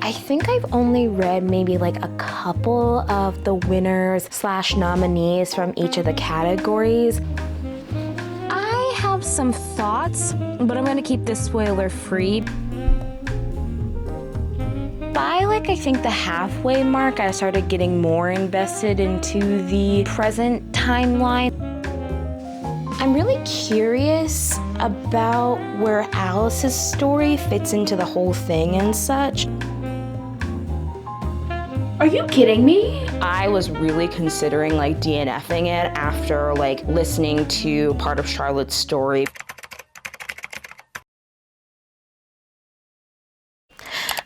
I think I've only read maybe like a couple of the winners / nominees from each of the categories. I have some thoughts, but I'm gonna keep this spoiler free. By like, I think the halfway mark, I started getting more invested into the present timeline. I'm really curious about where Alice's story fits into the whole thing and such. Are you kidding me? I was really considering like DNFing it after like listening to part of Charlotte's story.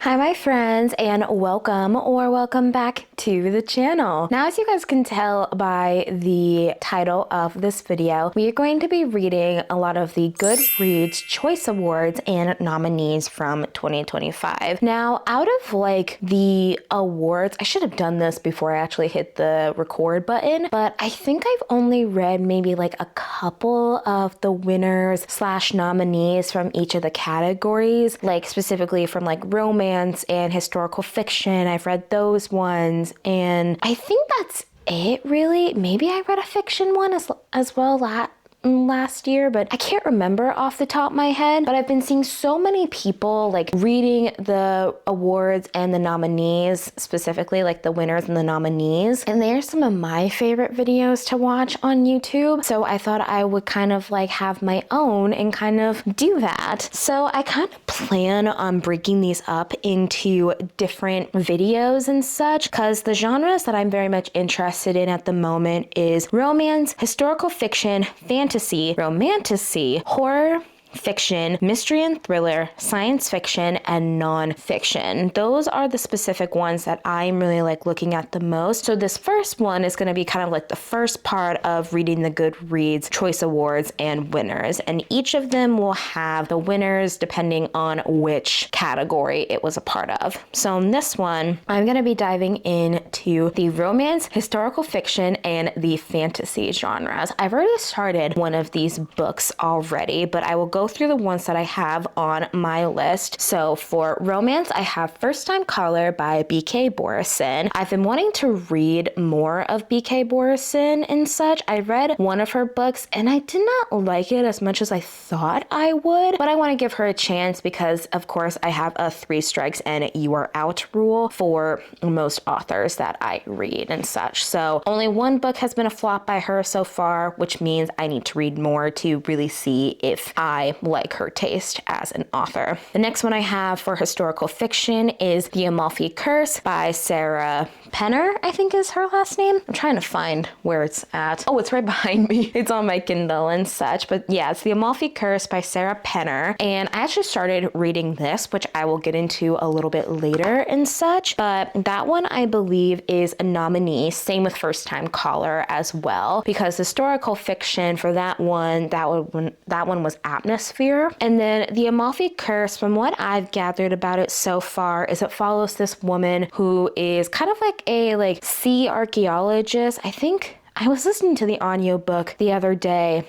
Hi my friends, and welcome back to the channel. Now, as you guys can tell by the title of this video, we are going to be reading a lot of the Goodreads Choice Awards and nominees from 2025. Now, out of like the awards, I should have done this before I actually hit the record button, but I think I've only read maybe like a couple of the winners / nominees from each of the categories, like specifically from like romance and historical fiction. I've read those ones, and I think that's it really. Maybe I read a fiction one as well last year, but I can't remember off the top of my head. But I've been seeing so many people like reading the awards and the nominees, specifically like the winners and the nominees, and they're some of my favorite videos to watch on YouTube. So I thought I would kind of like have my own and kind of do that. So I kind of plan on breaking these up into different videos and such, because the genres that I'm very much interested in at the moment is romance, historical fiction, fantasy, romantasy, horror, fiction, mystery and thriller, science fiction, and non-fiction. Those are the specific ones that I'm really like looking at the most. So this first one is going to be kind of like the first part of reading the Goodreads Choice Awards and winners, and each of them will have the winners depending on which category it was a part of. So in this one, I'm going to be diving into the romance, historical fiction, and the fantasy genres. I've already started one of these books already, but I will go through the ones that I have on my list. So for romance, I have First Time Caller by B.K. Borison. I've been wanting to read more of B.K. Borison and such. I read one of her books and I did not like it as much as I thought I would, but I want to give her a chance because of course I have a 3 strikes and you are out rule for most authors that I read and such. So only one book has been a flop by her so far, which means I need to read more to really see if I like her taste as an author. The next one I have for historical fiction is The Amalfi Curse by Sarah Penner, I think is her last name. I'm trying to find where it's at. Oh, it's right behind me. It's on my Kindle and such. But yeah, it's The Amalfi Curse by Sarah Penner. And I actually started reading this, which I will get into a little bit later and such. But that one I believe is a nominee. Same with First Time Caller as well, because historical fiction for that one was Atmosphere. And then The Amalfi Curse, from what I've gathered about it so far, is it follows this woman who is kind of like a sea archaeologist. I think I was listening to the audiobook the other day,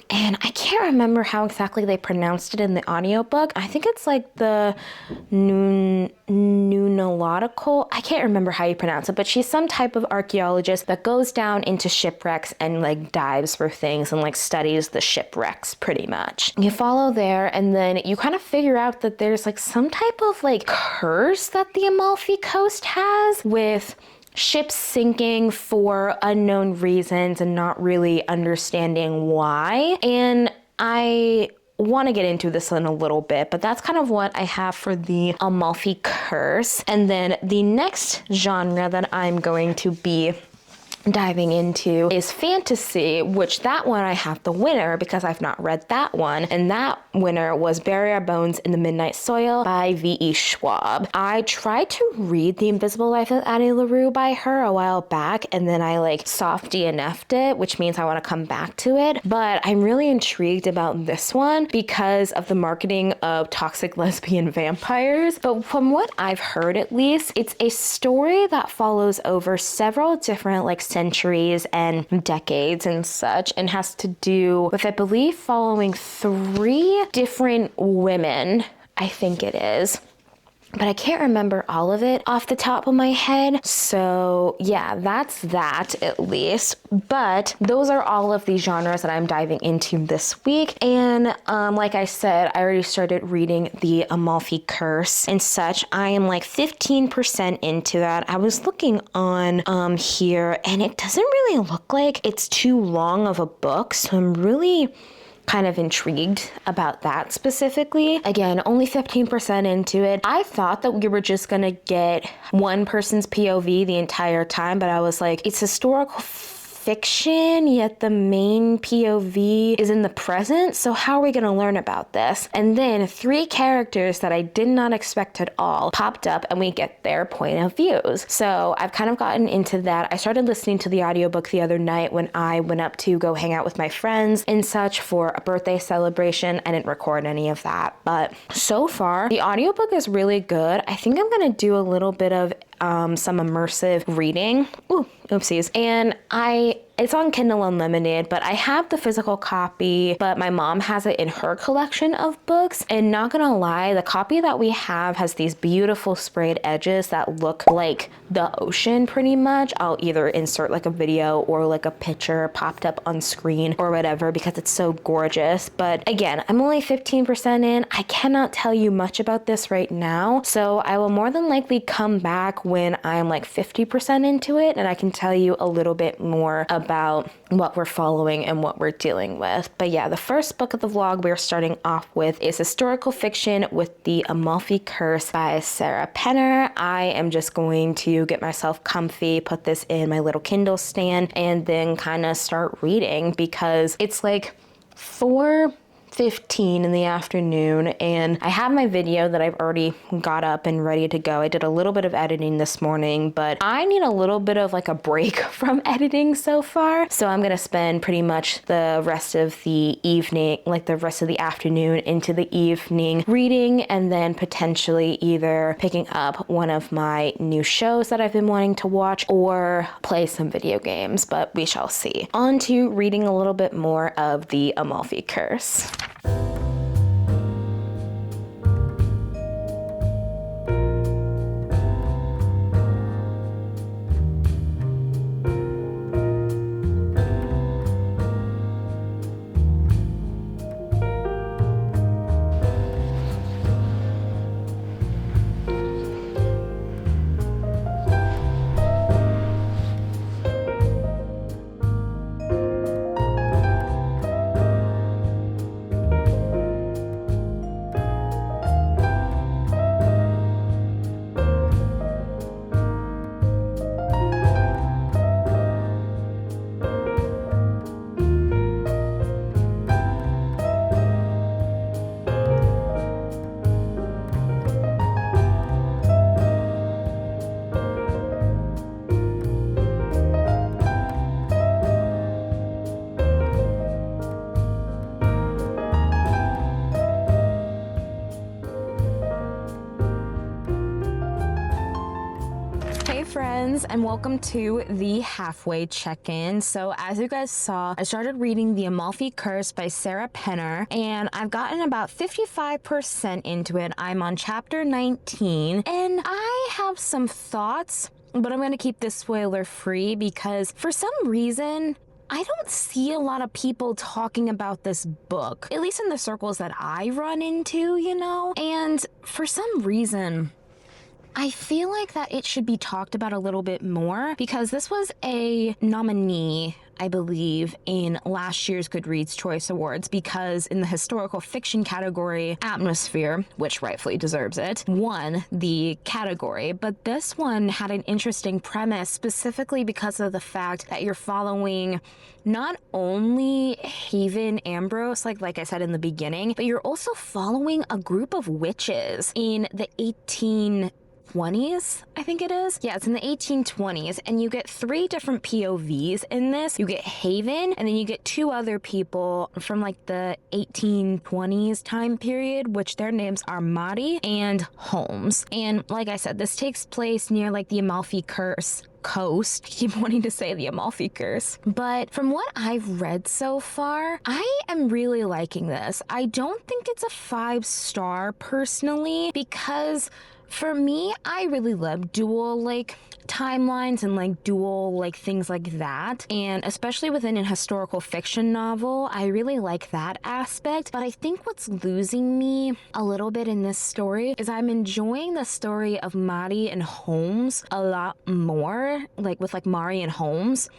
and I can't remember how exactly they pronounced it in the audiobook. I think it's like the nunological. I can't remember how you pronounce it, but she's some type of archaeologist that goes down into shipwrecks and like dives for things and like studies the shipwrecks pretty much. You follow there, and then you kind of figure out that there's like some type of like curse that the Amalfi Coast has with ships sinking for unknown reasons and not really understanding why. And I want to get into this in a little bit, but that's kind of what I have for the Amalfi Curse. And then the next genre that I'm going to be diving into is fantasy, which that one I have the winner because I've not read that one, and that winner was Bury Our Bones in the Midnight Soil by V.E. Schwab. I tried to read The Invisible Life of Addie LaRue by her a while back, and then I like soft DNF'd it, which means I want to come back to it, but I'm really intrigued about this one because of the marketing of toxic lesbian vampires. But from what I've heard, at least, it's a story that follows over several different like centuries and decades and such, and has to do with, I believe, following 3 different women, I think it is, but I can't remember all of it off the top of my head. So yeah, that's that at least. But those are all of the genres that I'm diving into this week. And like I said, I already started reading the Amalfi Curse and such. I am like 15% into that. I was looking on here, and it doesn't really look like it's too long of a book. So I'm really kind of intrigued about that specifically. Again, only 15% into it. I thought that we were just gonna get one person's POV the entire time, but I was like, it's historical fiction, yet the main POV is in the present, so how are we gonna learn about this? And then 3 characters that I did not expect at all popped up, and we get their point of views. So I've kind of gotten into that. I started listening to the audiobook the other night when I went up to go hang out with my friends and such for a birthday celebration. I didn't record any of that, but so far the audiobook is really good. I think I'm gonna do a little bit of some immersive reading. Ooh, oopsies. And it's on Kindle Unlimited, but I have the physical copy, but my mom has it in her collection of books. And not gonna lie, the copy that we have has these beautiful sprayed edges that look like the ocean pretty much. I'll either insert like a video or like a picture popped up on screen or whatever because it's so gorgeous. But again, I'm only 15% in. I cannot tell you much about this right now. So I will more than likely come back when I'm like 50% into it, and I can tell you a little bit more about what we're following and what we're dealing with. But yeah, the first book of the vlog we're starting off with is historical fiction with the Amalfi Curse by Sarah Penner. I am just going to get myself comfy, put this in my little Kindle stand, and then kind of start reading because it's like 4:15 in the afternoon, and I have my video that I've already got up and ready to go. I did a little bit of editing this morning, but I need a little bit of like a break from editing so far. So I'm gonna spend pretty much the rest of the evening, like the rest of the afternoon into the evening reading, and then potentially either picking up one of my new shows that I've been wanting to watch or play some video games, but we shall see. On to reading a little bit more of the Amalfi Curse. Friends, and welcome to the halfway check-in. So as you guys saw, I started reading The Amalfi Curse by Sarah Penner, and I've gotten about 55% into it. I'm on chapter 19, and I have some thoughts, but I'm going to keep this spoiler free because for some reason I don't see a lot of people talking about this book, at least in the circles that I run into, you know? And for some reason, I feel like that it should be talked about a little bit more because this was a nominee, I believe, in last year's Goodreads Choice Awards because in the historical fiction category, Atmosphere, which rightfully deserves it, won the category. But this one had an interesting premise specifically because of the fact that you're following not only Haven Ambrose, like I said in the beginning, but you're also following a group of witches in the 1820s, I think it is. Yeah, it's in the 1820s, and you get 3 different POVs in this. You get Haven, and then you get 2 other people from like the 1820s time period, which their names are Maddie and Holmes. And like I said, this takes place near like the Amalfi Curse coast. I keep wanting to say the Amalfi Curse. But from what I've read so far, I am really liking this. I don't think it's a 5-star personally because For me, I really love dual timelines and dual things like that, and especially within a historical fiction novel, I really like that aspect. But I think what's losing me a little bit in this story is I'm enjoying the story of Mari and Holmes a lot more, with Mari and Holmes,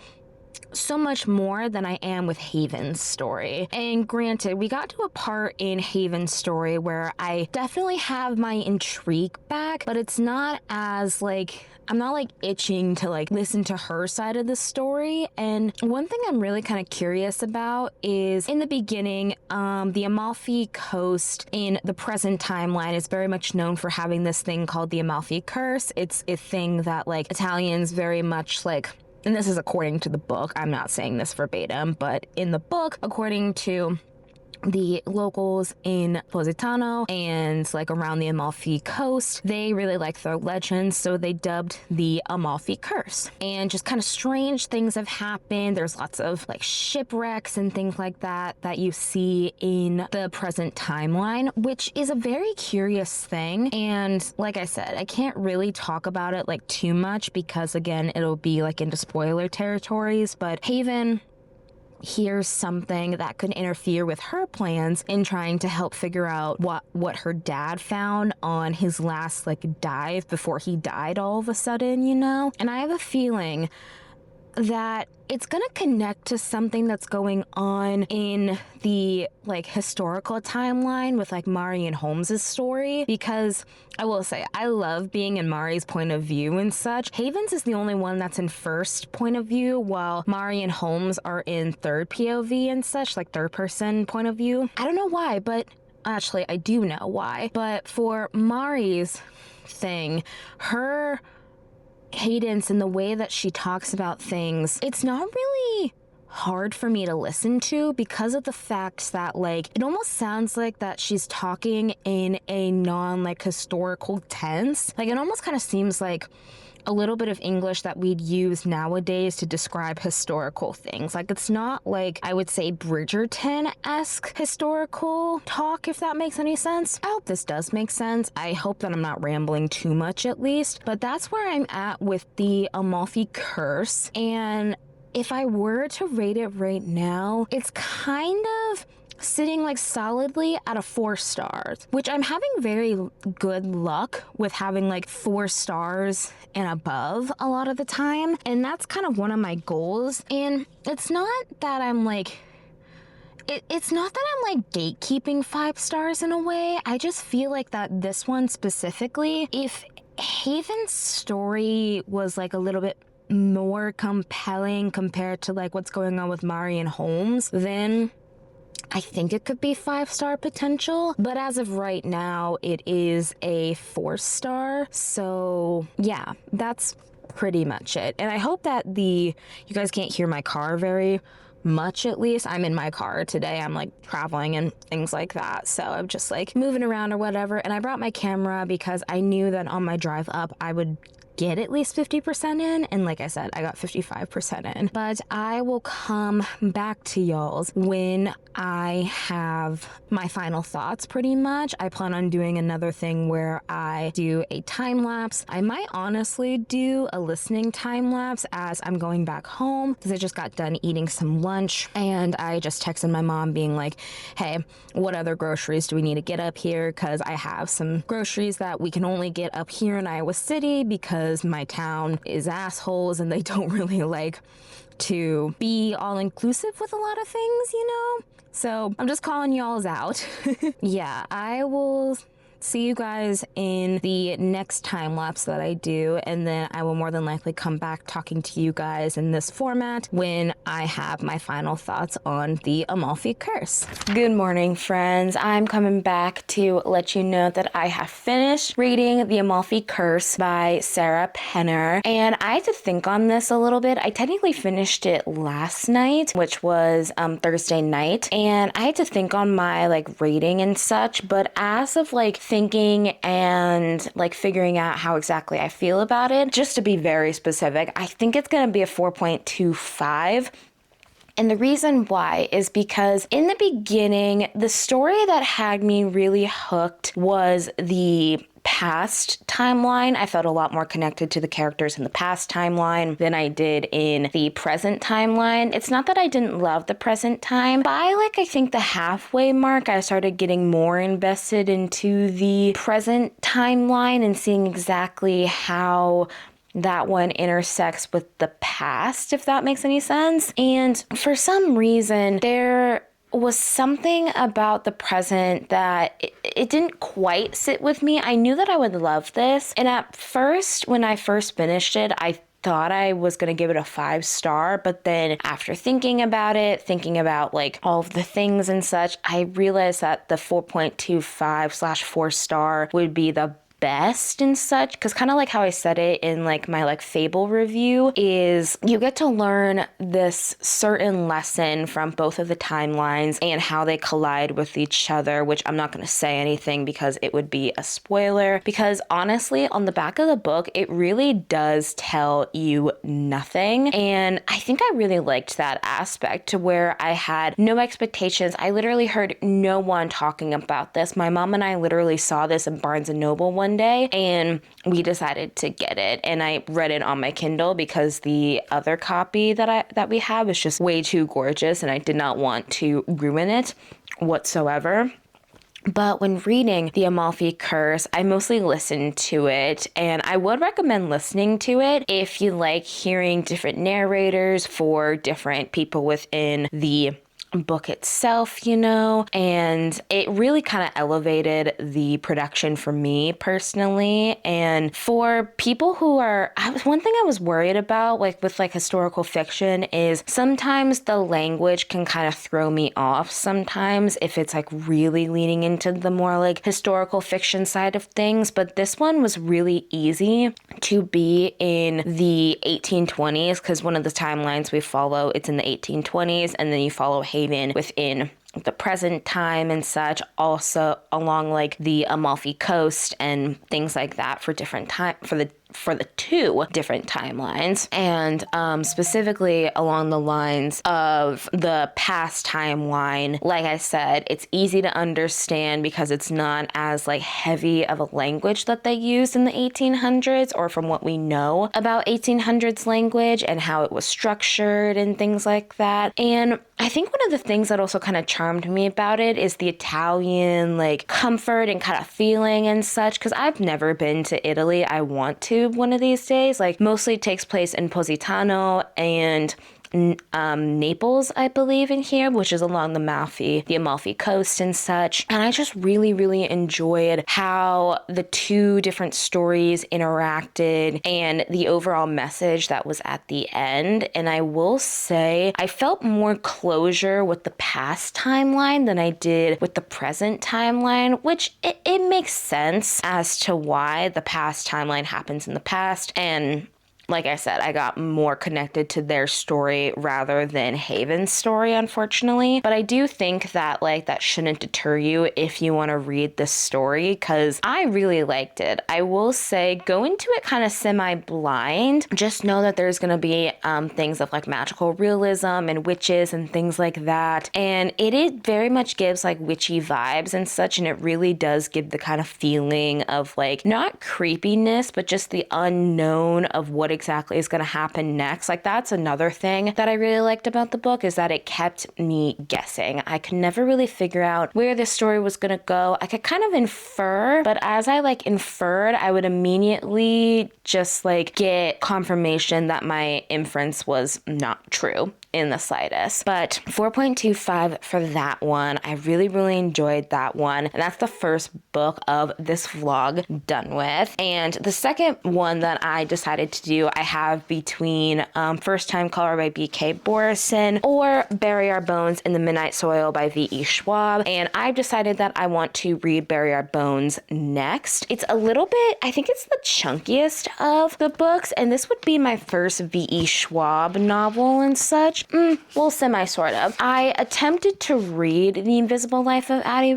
so much more than I am with Haven's story. And granted, we got to a part in Haven's story where I definitely have my intrigue back, but it's not as I'm not itching to listen to her side of the story. And one thing I'm really kind of curious about is in the beginning, the Amalfi Coast in the present timeline is very much known for having this thing called the Amalfi Curse. It's a thing that Italians very much and this is according to the book, I'm not saying this verbatim, but in the book, according to the locals in Positano and around the Amalfi Coast, they really like their legends, so they dubbed the Amalfi Curse. And just kind of strange things have happened. There's lots of shipwrecks and things like that you see in the present timeline, which is a very curious thing. And like I said, I can't really talk about it too much because again, it'll be into spoiler territories, but Haven here's something that could interfere with her plans in trying to help figure out what her dad found on his last dive before he died all of a sudden, And I have a feeling that it's gonna connect to something that's going on in the historical timeline with Mari and Holmes's story, because I will say I love being in Mari's point of view and such. Haven's is the only one that's in first point of view, while Mari and Holmes are in third POV and such, third person point of view. I don't know why, but actually I do know why. But for Mari's thing, her cadence and the way that she talks about things, it's not really hard for me to listen to because of the fact that it almost sounds like that she's talking in a non historical tense. It almost kind of seems like a little bit of English that we'd use nowadays to describe historical things. It's not I would say Bridgerton-esque historical talk, if that makes any sense. I hope this does make sense. I hope that I'm not rambling too much at least, but that's where I'm at with the Amalfi Curse. And if I were to rate it right now, it's kind of sitting solidly at a 4 stars, which I'm having very good luck with having 4 stars and above a lot of the time. And that's kind of one of my goals. And it's not that I'm it's not that I'm gatekeeping 5 stars in a way. I just feel that this one specifically, if Haven's story was a little bit more compelling compared to what's going on with Mari and Holmes, then I think it could be 5-star potential, but as of right now, it is a 4-star. So yeah, that's pretty much it. And I hope that you guys can't hear my car very much, at least. I'm in my car today. I'm traveling and things like that. So I'm just moving around or whatever. And I brought my camera because I knew that on my drive up, I would get at least 50% in, and like I said, I got 55% in. But I will come back to y'all's when I have my final thoughts pretty much. I plan on doing another thing where I do a time lapse. I might honestly do a listening time lapse as I'm going back home because I just got done eating some lunch and I just texted my mom being like, hey, what other groceries do we need to get up here? Because I have some groceries that we can only get up here in Iowa City because my town is assholes and they don't really like to be all inclusive with a lot of things, So I'm just calling y'all's out. Yeah, I will see you guys in the next time lapse that I do, and then I will more than likely come back talking to you guys in this format when I have my final thoughts on the Amalfi Curse. Good morning, friends. I'm coming back to let you know that I have finished reading the Amalfi Curse by Sarah Penner, and I had to think on this a little bit. I technically finished it last night, which was Thursday night, and I had to think on my rating and such, but as of thinking and figuring out how exactly I feel about it, just to be very specific, I think it's going to be a 4.25. And the reason why is because in the beginning, the story that had me really hooked was the past timeline. I felt a lot more connected to the characters in the past timeline than I did in the present timeline. It's not that I didn't love the present time. By I think the halfway mark, I started getting more invested into the present timeline and seeing exactly how that one intersects with the past, if that makes any sense. And for some reason, there was something about the present that it didn't quite sit with me. I knew that I would love this. And at first, when I first finished it, I thought I was going to give it a 5-star, but then after thinking about it, thinking about all of the things and such, I realized that the 4.25/4-star would be the best and such, because kind of like how I said it in my Fable review, is you get to learn this certain lesson from both of the timelines and how they collide with each other, which I'm not going to say anything because it would be a spoiler, because honestly on the back of the book it really does tell you nothing, and I think I really liked that aspect to where I had no expectations. I literally heard no one talking about this. My mom and I literally saw this in Barnes & Noble one day and we decided to get it, and I read it on my Kindle because the other copy that we have is just way too gorgeous and I did not want to ruin it whatsoever. But when reading The Amalfi Curse, I mostly listened to it, and I would recommend listening to it if you like hearing different narrators for different people within the book itself, and it really kind of elevated the production for me personally. And for people who are, one thing I was worried about with historical fiction is sometimes the language can kind of throw me off sometimes if it's really leaning into the more historical fiction side of things, but this one was really easy to be in the 1820s, because one of the timelines we follow, it's in the 1820s, and then you follow Haven within the present time and such, also along the Amalfi Coast and things like that for different time for the two different timelines, and specifically along the lines of the past timeline. Like I said, it's easy to understand because it's not as heavy of a language that they used in the 1800s, or from what we know about 1800s language and how it was structured and things like that. And I think one of the things that also kind of charmed me about it is the Italian comfort and kind of feeling and such, because I've never been to Italy. I want to one of these days. Mostly takes place in Positano and Naples, I believe, in here, which is along the Amalfi Coast and such. And I just really, really enjoyed how the two different stories interacted and the overall message that was at the end. And I will say I felt more closure with the past timeline than I did with the present timeline, which it makes sense as to why the past timeline happens in the past. And like I said, I got more connected to their story rather than Haven's story, unfortunately. But I do think that that shouldn't deter you if you want to read this story, because I really liked it. I will say, go into it kind of semi-blind. Just know that there's going to be things of magical realism and witches and things like that. And it very much gives witchy vibes and such, and it really does give the kind of feeling of not creepiness, but just the unknown of what exactly is going to happen next. That's another thing that I really liked about the book, is that it kept me guessing. I could never really figure out where this story was going to go. I could kind of infer, but as I inferred, I would immediately just get confirmation that my inference was not true in the slightest. But 4.25 for that one. I really, really enjoyed that one. And that's the first book of this vlog done with. And the second one that I decided to do, I have between First Time Caller by B.K. Borison or Bury Our Bones in the Midnight Soil by V.E. Schwab. And I've decided that I want to read Bury Our Bones next. It's a little bit, I think it's the chunkiest of the books. And this would be my first V.E. Schwab novel and such. much. Well, semi sort of. I attempted to read The Invisible Life of Addie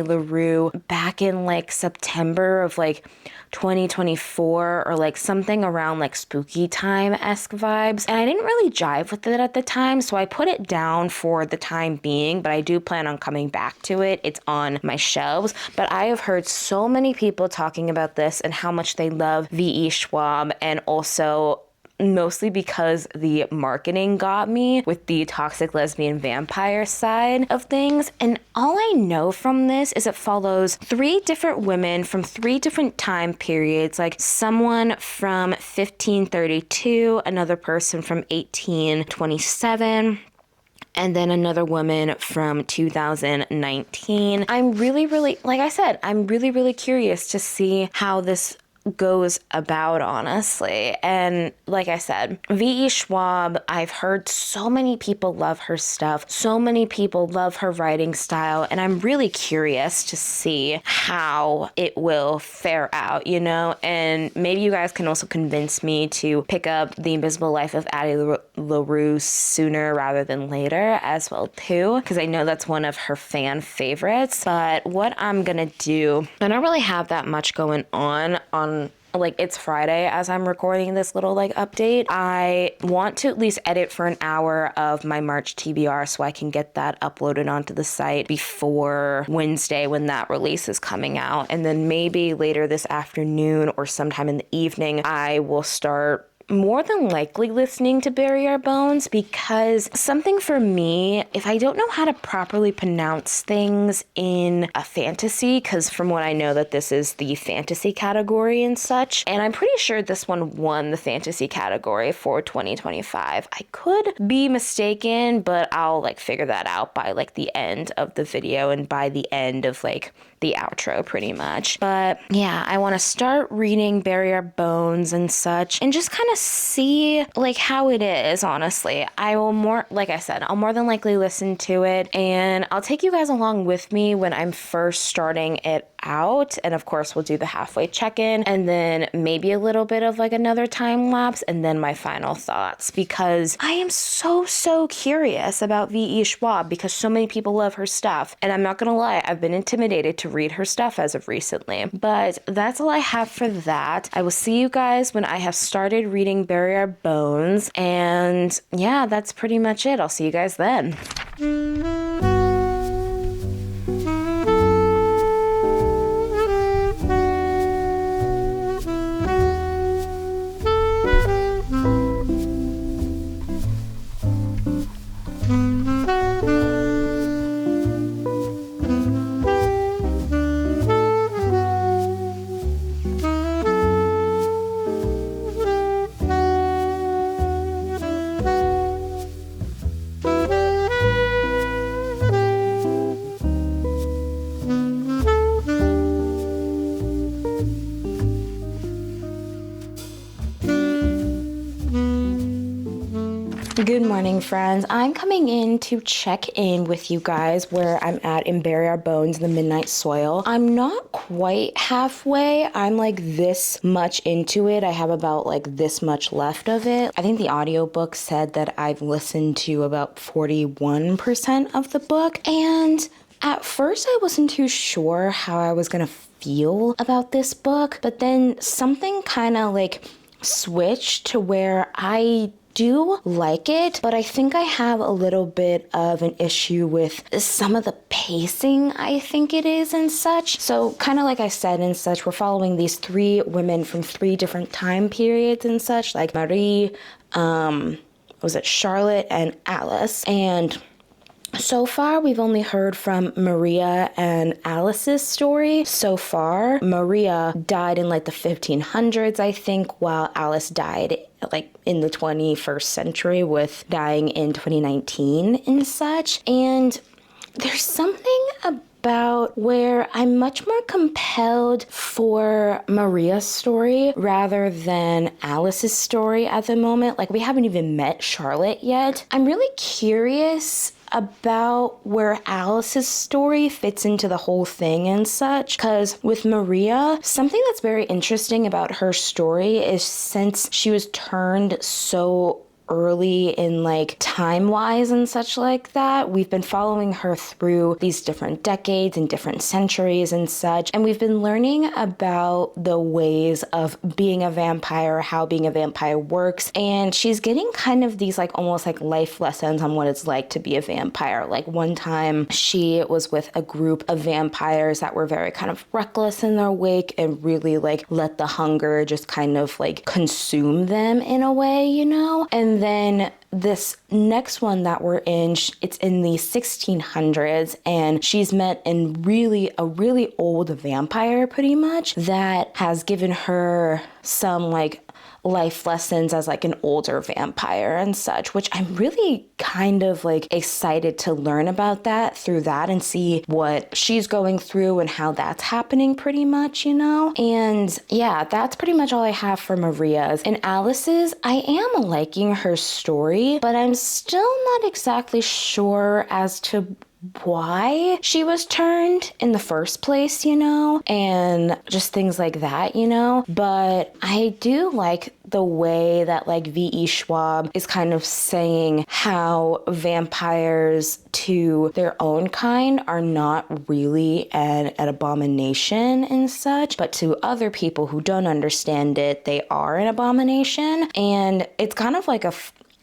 LaRue back in like September of like 2024 or like something around like spooky time-esque vibes, and I didn't really jive with it at the time, so I put it down for the time being, but I do plan on coming back to it. It's on my shelves, but I have heard so many people talking about this and how much they love V.E. Schwab, and also mostly because the marketing got me with the toxic lesbian vampire side of things. And all I know from this is it follows 3 different women from 3 different time periods, like someone from 1532, another person from 1827, and then another woman from 2019. I'm really, like I said, I'm really curious to see how this goes about, honestly. And like I said, V.E. Schwab, I've heard so many people love her stuff. So many people love her writing style. And I'm really curious to see how it will fare out, you know? And maybe you guys can also convince me to pick up The Invisible Life of Addie LaRue sooner rather than later as well, too. Because I know that's one of her fan favorites. But what I'm gonna do, I don't really have that much going on like, it's Friday as I'm recording this little like update. I want to at least edit for an hour of my March TBR so I can get that uploaded onto the site before Wednesday when that release is coming out. And then maybe later this afternoon or sometime in the evening, I will start more than likely listening to Bury Our Bones, because something for me, if I don't know how to properly pronounce things in a fantasy, because from what I know that this is the fantasy category and such, and I'm pretty sure this one won the fantasy category for 2025. I could be mistaken, but I'll like figure that out by like the end of the video and by the end of like the outro pretty much. But yeah, I want to start reading Bury Our Bones and such and just kind of see like how it is, honestly. I will like I said, I'll more than likely listen to it, and I'll take you guys along with me when I'm first starting it out. And of course, we'll do the halfway check-in and then maybe a little bit of like another time lapse and then my final thoughts, because I am so curious about V.E. Schwab because so many people love her stuff. And I'm not gonna lie, I've been intimidated to read her stuff as of recently. But that's all I have for that. I will see you guys when I have started reading Bury Our Bones. And yeah, that's pretty much it. I'll see you guys then. Good morning, friends. I'm coming in to check in with you guys where I'm at in Bury Our Bones, The Midnight Soil. I'm not quite halfway. I'm like this much into it. I have about like this much left of it. I think the audiobook said that I've listened to about 41% of the book. And at first I wasn't too sure how I was gonna feel about this book, but then something kind of like switched to where I do like it, but I think I have a little bit of an issue with some of the pacing, I think it is, and such. So kind of like I said and such, we're following these 3 women from 3 different time periods and such, like Marie, was it Charlotte and Alice. And so far, we've only heard from Maria and Alice's story so far. Maria died in like the 1500s, I think, while Alice died like in the 21st century, with dying in 2019 and such. And there's something about where I'm much more compelled for Maria's story rather than Alice's story at the moment. Like, we haven't even met Charlotte yet. I'm really curious about where Alice's story fits into the whole thing and such. Because with Maria, something that's very interesting about her story is since she was turned so early in like time-wise and such like that, we've been following her through these different decades and different centuries and such, and we've been learning about the ways of being a vampire, how being a vampire works, and she's getting kind of these like almost like life lessons on what it's like to be a vampire. Like one time she was with a group of vampires that were very kind of reckless in their wake and really like let the hunger just kind of like consume them in a way, you know? And then this next one that we're in, it's in the 1600s, and she's met a really old vampire pretty much that has given her some like life lessons as like an older vampire and such, which I'm really kind of like excited to learn about that through that and see what she's going through and how that's happening pretty much, you know? And yeah, that's pretty much all I have for Maria's. And Alice's, I am liking her story, but I'm still not exactly sure as to why she was turned in the first place, you know, and just things like that, you know. But I do like the way that like V.E. Schwab is kind of saying how vampires to their own kind are not really an abomination and such, but to other people who don't understand it, they are an abomination. And it's kind of like a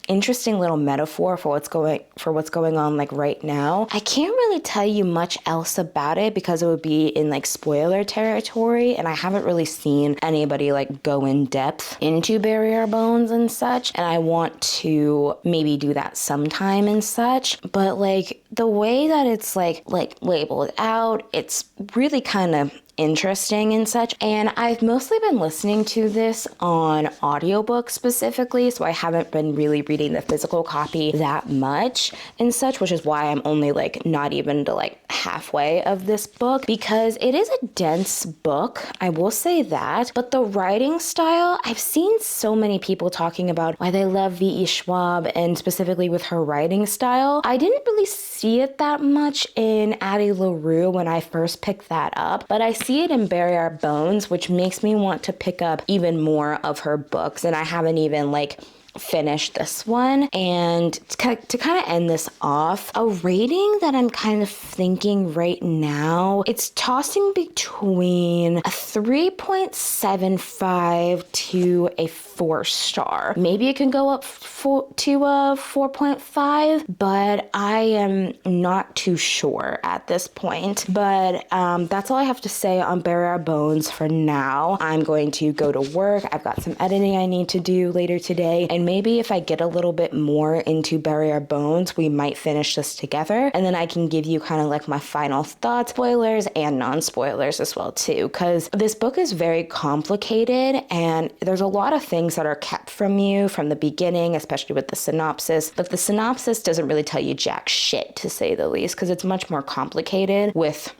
interesting little metaphor for what's going on like right now. I can't really tell you much else about it because it would be in like spoiler territory, and I haven't really seen anybody like go in depth into Bury Our Bones and such, and I want to maybe do that sometime and such. But like the way that it's like labeled out, it's really kind of interesting and such, and I've mostly been listening to this on audiobook specifically, so I haven't been really reading the physical copy that much and such, which is why I'm only like not even to like halfway of this book, because it is a dense book, I will say that. But the writing style, I've seen so many people talking about why they love V.E. Schwab, and specifically with her writing style. I didn't really see it that much in Addie LaRue when I first picked that up, but I see it in Bury Our Bones, which makes me want to pick up even more of her books, and I haven't even like finished this one. And to kind of end this off, a rating that I'm kind of thinking right now, it's tossing between a 3.75 to a 4-star. Maybe it can go up to a 4.5, but I am not too sure at this point. But that's all I have to say on Bury Our Bones for now. I'm going to go to work. I've got some editing I need to do later today, and maybe if I get a little bit more into Bury Our Bones, we might finish this together, and then I can give you kind of like my final thoughts, spoilers and non-spoilers as well too, because this book is very complicated and there's a lot of things that are kept from you from the beginning, especially with the synopsis, but the synopsis doesn't really tell you jack shit, to say the least, because it's much more complicated with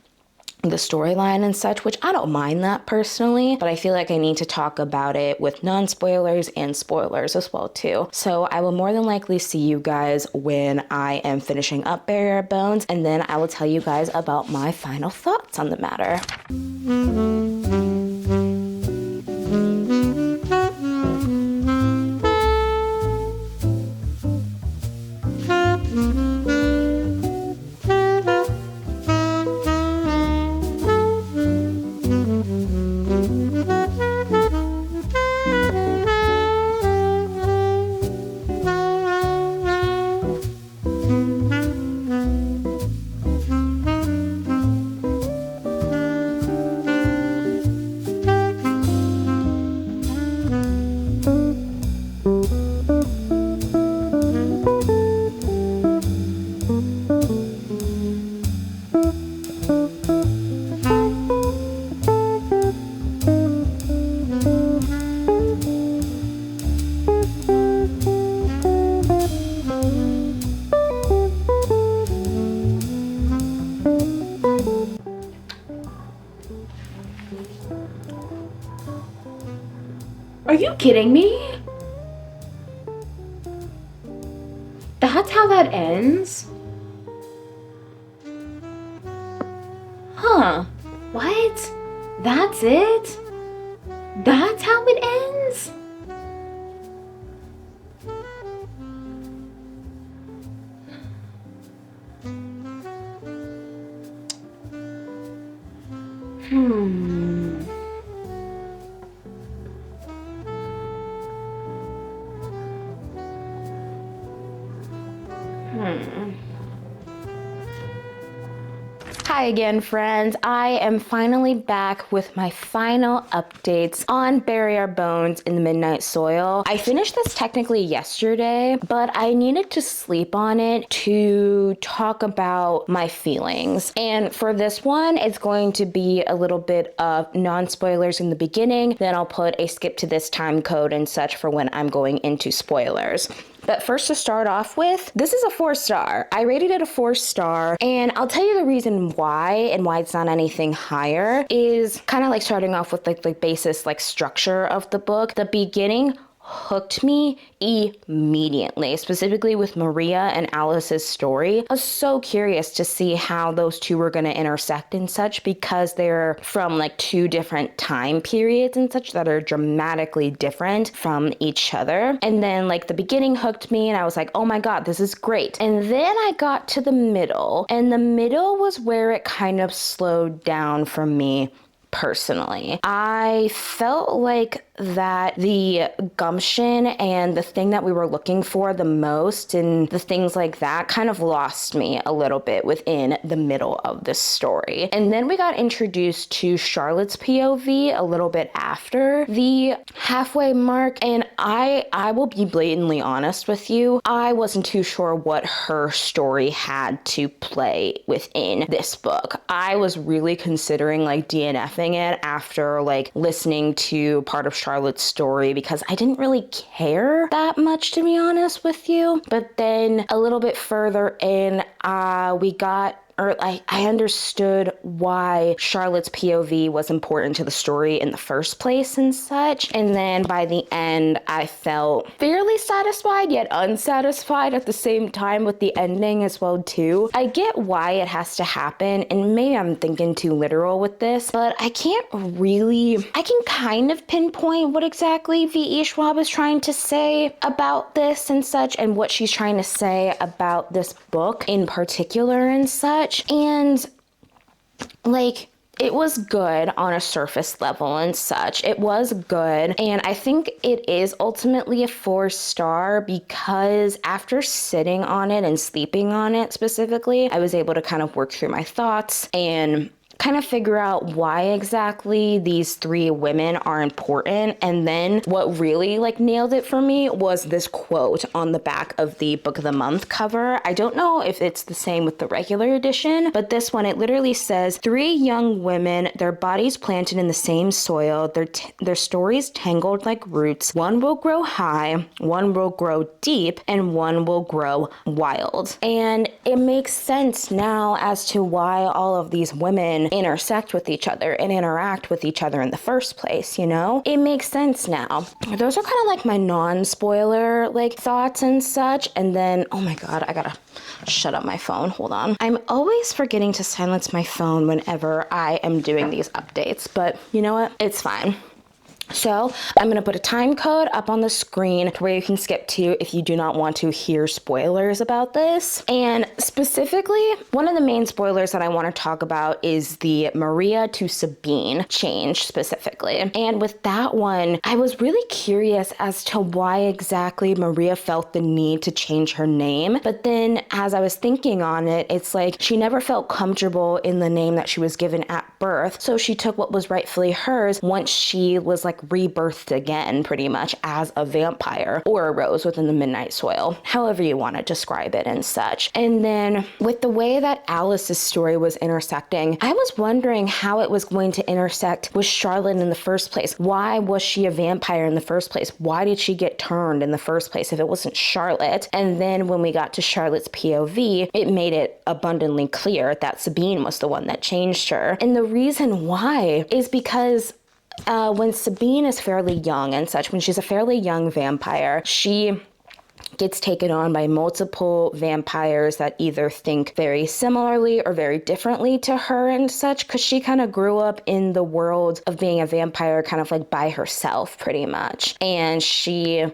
the storyline and such, which I don't mind that personally, but I feel like I need to talk about it with non-spoilers and spoilers as well too. So I will more than likely see you guys when I am finishing up Bury Our Bones, and then I will tell you guys about my final thoughts on the matter. Are you kidding me? That's how that ends? Huh. What? That's it? That's how it ends? Hmm. Hi again, friends. I am finally back with my final updates on Bury Our Bones in the Midnight Soil. I finished this technically yesterday, but I needed to sleep on it to talk about my feelings. And for this one, it's going to be a little bit of non-spoilers in the beginning, then I'll put a skip to this time code and such for when I'm going into spoilers. But first, to start off with, this is a 4-star. I rated it a 4-star, and I'll tell you the reason why and why it's not anything higher is kind of like starting off with like the basis like structure of the book. The beginning hooked me immediately, specifically with Maria and Alice's story. I was so curious to see how those two were going to intersect and such, because they're from like two different time periods and such that are dramatically different from each other. And then like the beginning hooked me and I was like, oh my God, this is great. And then I got to the middle, and the middle was where it kind of slowed down for me. Personally, I felt like that the gumption and the thing that we were looking for the most and the things like that kind of lost me a little bit within the middle of the story. And then we got introduced to Charlotte's POV a little bit after the halfway mark, and I will be blatantly honest with you, I wasn't too sure what her story had to play within this book. I was really considering like DNFing it after like listening to part of Charlotte's story, because I didn't really care that much, to be honest with you. But then a little bit further in, I understood why Charlotte's POV was important to the story in the first place and such. And then by the end, I felt fairly satisfied yet unsatisfied at the same time with the ending as well too. I get why it has to happen, and maybe I'm thinking too literal with this, but I can kind of pinpoint what exactly V.E. Schwab is trying to say about this and such, and what she's trying to say about this book in particular and such. And like, it was good on a surface level and such. It was good. And I think it is ultimately a 4-star because after sitting on it and sleeping on it specifically, I was able to kind of work through my thoughts and kind of figure out why exactly these 3 women are important. And then what really like nailed it for me was this quote on the back of the Book of the Month cover. I don't know if it's the same with the regular edition, but this one, it literally says, 3 young women, their bodies planted in the same soil, their stories tangled like roots. One will grow high, one will grow deep, and one will grow wild. And it makes sense now as to why all of these women intersect with each other and interact with each other in the first place, you know? It makes sense now. Those are kind of like my non-spoiler like thoughts and such. And then, oh my God, I gotta shut up my phone. Hold on. I'm always forgetting to silence my phone whenever I am doing these updates, but you know what? It's fine. So I'm going to put a time code up on the screen to where you can skip to if you do not want to hear spoilers about this. And specifically, one of the main spoilers that I want to talk about is the Maria to Sabine change specifically. And with that one, I was really curious as to why exactly Maria felt the need to change her name. But then as I was thinking on it, it's like she never felt comfortable in the name that she was given at birth. So she took what was rightfully hers once she was like rebirthed again, pretty much as a vampire or a rose within the Midnight Soil, however you want to describe it and such. And then with the way that Alice's story was intersecting, I was wondering how it was going to intersect with Charlotte in the first place. Why was she a vampire in the first place? Why did she get turned in the first place if it wasn't Charlotte? And then when we got to Charlotte's POV, it made it abundantly clear that Sabine was the one that changed her. And the reason why is because when Sabine is fairly young and such, when she's a fairly young vampire, she gets taken on by multiple vampires that either think very similarly or very differently to her and such, because she kind of grew up in the world of being a vampire kind of like by herself pretty much. And she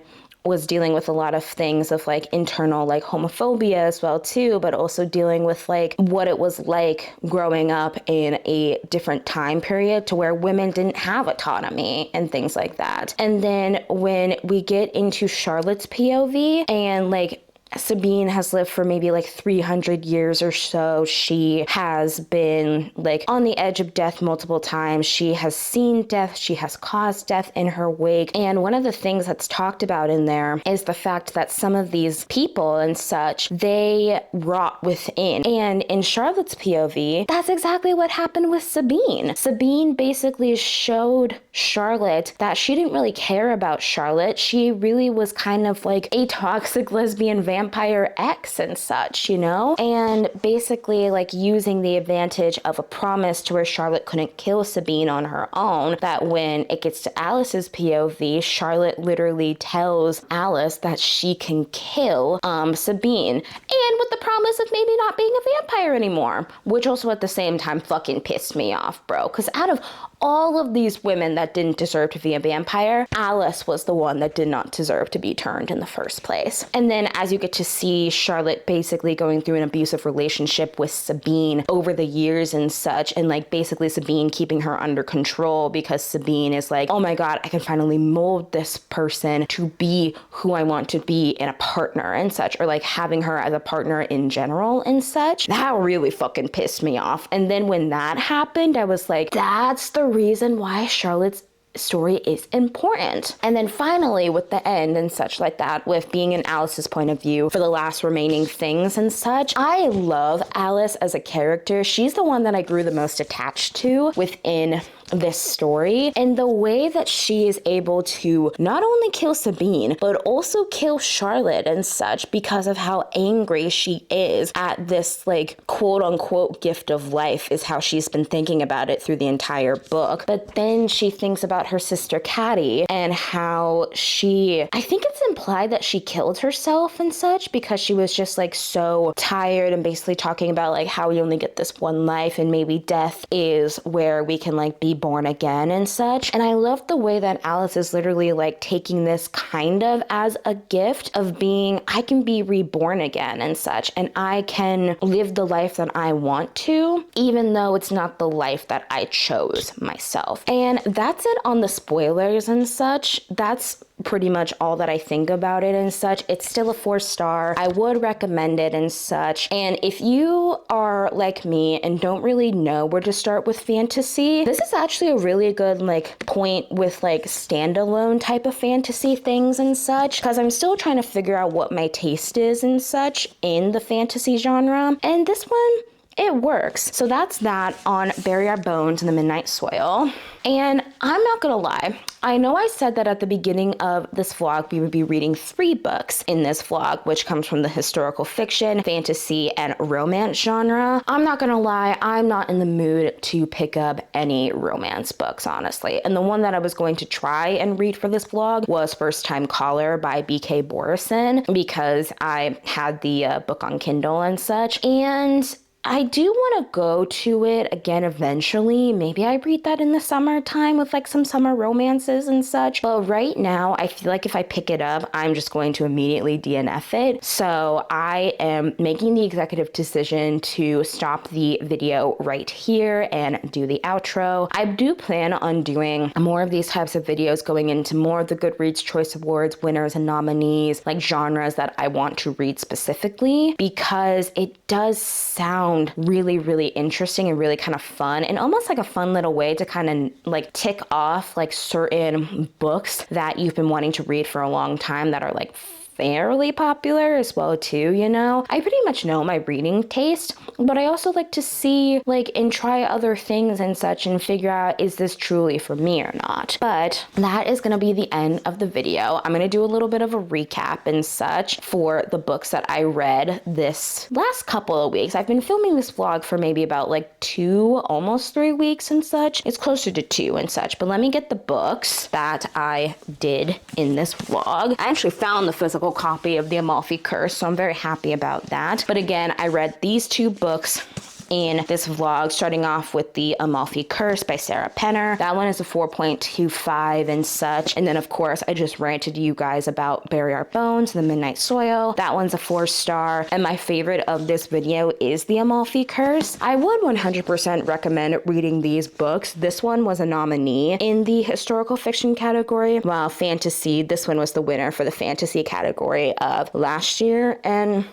was dealing with a lot of things of like internal like homophobia as well too, but also dealing with like what it was like growing up in a different time period to where women didn't have autonomy and things like that. And then when we get into Charlotte's POV and like Sabine has lived for maybe like 300 years or so. She has been like on the edge of death multiple times. She has seen death. She has caused death in her wake. And one of the things that's talked about in there is the fact that some of these people and such, they rot within. And in Charlotte's POV, that's exactly what happened with Sabine. Sabine basically showed Charlotte that she didn't really care about Charlotte. She really was kind of like a toxic lesbian vampire ex and such, you know? And basically like using the advantage of a promise to where Charlotte couldn't kill Sabine on her own, that when it gets to Alice's POV, Charlotte literally tells Alice that she can kill Sabine, and with the promise of maybe not being a vampire anymore, which also at the same time fucking pissed me off, bro, because out of all of these women that didn't deserve to be a vampire, Alice was the one that did not deserve to be turned in the first place. And then as you get to see Charlotte basically going through an abusive relationship with Sabine over the years and such, and like basically Sabine keeping her under control because Sabine is like, oh my god, I can finally mold this person to be who I want to be in a partner and such, or like having her as a partner in general and such. That really fucking pissed me off. And then when that happened, I was like, that's the reason why Charlotte's story is important. And then finally with the end and such like that, with being in Alice's point of view for the last remaining things and such, I love Alice as a character. She's the one that I grew the most attached to within this story, and the way that she is able to not only kill Sabine but also kill Charlotte and such because of how angry she is at this like quote unquote gift of life is how she's been thinking about it through the entire book. But then she thinks about her sister Caddy and how I think it's implied that she killed herself and such because she was just like so tired, and basically talking about like how we only get this one life and maybe death is where we can like be born again and such. And I love the way that Alice is literally like taking this kind of as a gift of being, I can be reborn again and such, and I can live the life that I want to, even though it's not the life that I chose myself. And that's it on the spoilers and such. That's pretty much all that I think about it and such. It's still a 4-star. I would recommend it and such. And if you are like me and don't really know where to start with fantasy, this is actually a really good like point with like standalone type of fantasy things and such, because I'm still trying to figure out what my taste is and such in the fantasy genre. And this one, it works. So that's that on Bury Our Bones in the Midnight Soil. And I'm not gonna lie, I know I said that at the beginning of this vlog we would be reading 3 books in this vlog, which comes from the historical fiction, fantasy, and romance genre. I'm not gonna lie, I'm not in the mood to pick up any romance books, honestly. And the one that I was going to try and read for this vlog was First Time Caller by B.K. Borison, because I had the book on Kindle and such. And I do want to go to it again eventually. Maybe I read that in the summertime with like some summer romances and such. But right now, I feel like if I pick it up, I'm just going to immediately DNF it. So I am making the executive decision to stop the video right here and do the outro. I do plan on doing more of these types of videos, going into more of the Goodreads Choice Awards winners and nominees, like genres that I want to read specifically, because it does sound really, really interesting and really kind of fun, and almost like a fun little way to kind of like tick off like certain books that you've been wanting to read for a long time that are like fairly popular as well too, you know? I pretty much know my reading taste, but I also like to see like and try other things and such and figure out, is this truly for me or not? But that is gonna be the end of the video. I'm gonna do a little bit of a recap and such for the books that I read this last couple of weeks. I've been filming this vlog for maybe about like 2, almost 3 weeks and such. It's closer to 2 and such, but let me get the books that I did in this vlog. I actually found the physical physical copy of the Amalfi Curse, so I'm very happy about that. But again, I read these 2 books in this vlog, starting off with the Amalfi Curse by Sarah Penner. That one is a 4.25 and such. And then of course, I just ranted to you guys about Bury Our Bones, The Midnight Soil. That one's a 4-star. And my favorite of this video is the Amalfi Curse. I would 100% recommend reading these books. This one was a nominee in the historical fiction category, while fantasy, this one was the winner for the fantasy category of last year. And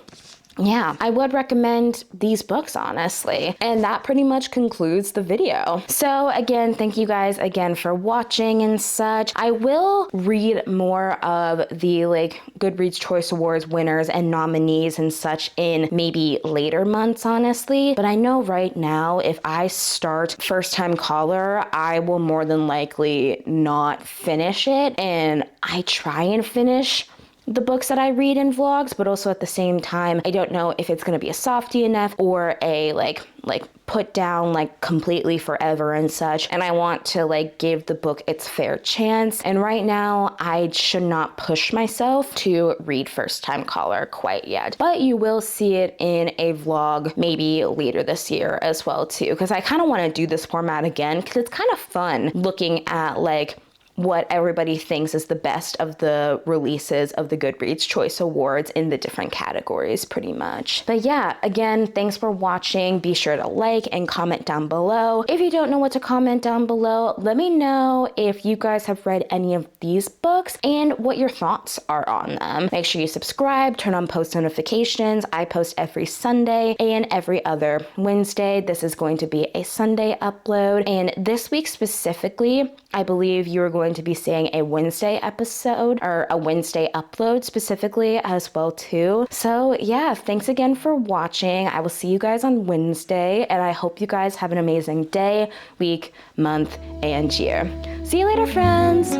yeah, I would recommend these books, honestly. And that pretty much concludes the video. So again, thank you guys again for watching and such. I will read more of the Goodreads Choice Awards winners and nominees and such in maybe later months, honestly. But I know right now, if I start First Time Caller, I will more than likely not finish it. And I try and finish the books that I read in vlogs, but also at the same time, I don't know if it's gonna be a softie enough or a like put down completely forever and such. And I want to give the book its fair chance. And right now, I should not push myself to read First Time Caller quite yet. But you will see it in a vlog maybe later this year as well too, because I kind of want to do this format again because it's kind of fun looking at what everybody thinks is the best of the releases of the Goodreads Choice Awards in the different categories, pretty much. But yeah, again, thanks for watching. Be sure to like and comment down below. If you don't know what to comment down below, let me know if you guys have read any of these books and what your thoughts are on them. Make sure you subscribe, turn on post notifications. I post every Sunday and every other Wednesday. This is going to be a Sunday upload. And this week specifically, I believe you are going to be seeing a Wednesday episode or a Wednesday upload specifically as well too. So yeah, thanks again for watching. I will see you guys on Wednesday, and I hope you guys have an amazing day, week, month, and year. See you later, friends.